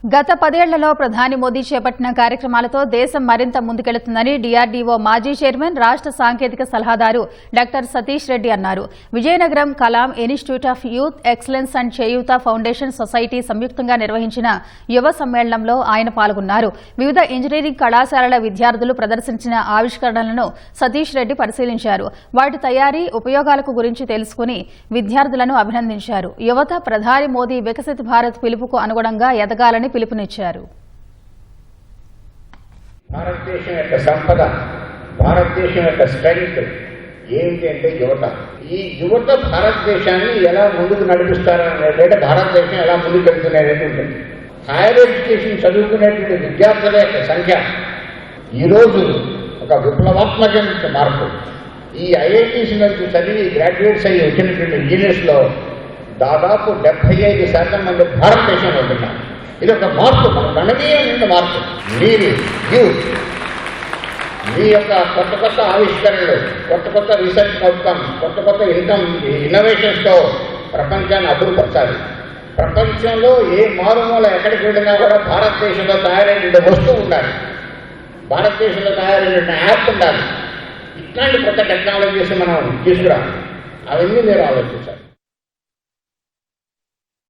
గత 10 ఏళ్లలో ప్రధాని మోదీ చేపట్టిన కార్యక్రమాలతో దేశం మరింత ముందుకెళ్తుందని డీఆర్డీఓ మాజీ చైర్మన్ రాష్ట్ర సాంకేతిక సలహాదారు డాక్టర్ సతీష్ రెడ్డి అన్నారు. Vizianagaram Kalam institute of youth excellence and Cheyutha foundation society సంయుక్తంగా నిర్వహించిన యువ సమ్మేళనంలో ఆయన పాల్గొన్నారు. వివిధ ఇంజనీరింగ్ కళాశాలల విద్యార్థులు ప్రదర్శించిన ఆవిష్కరణలను సతీష్ రెడ్డి పరిశీలించారు. వాటి తయారీ ఉపయోగాలకు గురించి తెలుసుకుని విద్యార్థులను అభినందించారు. యువత ప్రధాని మోదీ వికసిత్ భారత్ పిలుపుకు అనుగుణంగా ఎదగాలని పిలుపునిచ్చారు. భారతదేశం యొక్క సంపద, భారతదేశం యొక్క స్ట్రెంగ్త్ ఏంటి అంటే యువత. ఈ యువత భారతదేశాన్ని ఎలా ముందుకు నడిపిస్తారనేది, భారతదేశం ఎలా ముందుకు వెళ్తున్నది ఉంటుంది. హైయర్ ఎడ్యుకేషన్ చదువుకునేటువంటి విద్యార్థుల యొక్క సంఖ్య ఈరోజు ఒక విప్లవాత్మకమైన మార్పు. ఈ ఐఐటీస్ నుంచి చదివి గ్రాడ్యుయేట్స్ అయ్యి వచ్చినటువంటి ఇంజనీర్స్లో దాదాపు 75% మంది భారతదేశంలో ఉంటున్నారు. ఇది ఒక మార్పు, మన గణనీయమైన మార్పు. మీరు యూత్ మీ యొక్క కొత్త కొత్త ఆవిష్కరణలు, కొత్త కొత్త రీసెర్చ్ అవుట్కమ్స్, కొత్త కొత్త ఇన్నోవేషన్స్తో ప్రపంచాన్ని అభివృద్ధిపరచాలి. ప్రపంచంలో ఏ మారుమూల ఎక్కడికి వెళ్ళినా కూడా భారతదేశంలో తయారైన వస్తువు ఉండాలి, భారతదేశంలో తయారైన యాప్ ఉండాలి. ఇట్లాంటి కొత్త టెక్నాలజీస్ మనం తీసుకురావాలి. అవన్నీ మీరు ఆలోచించాలి.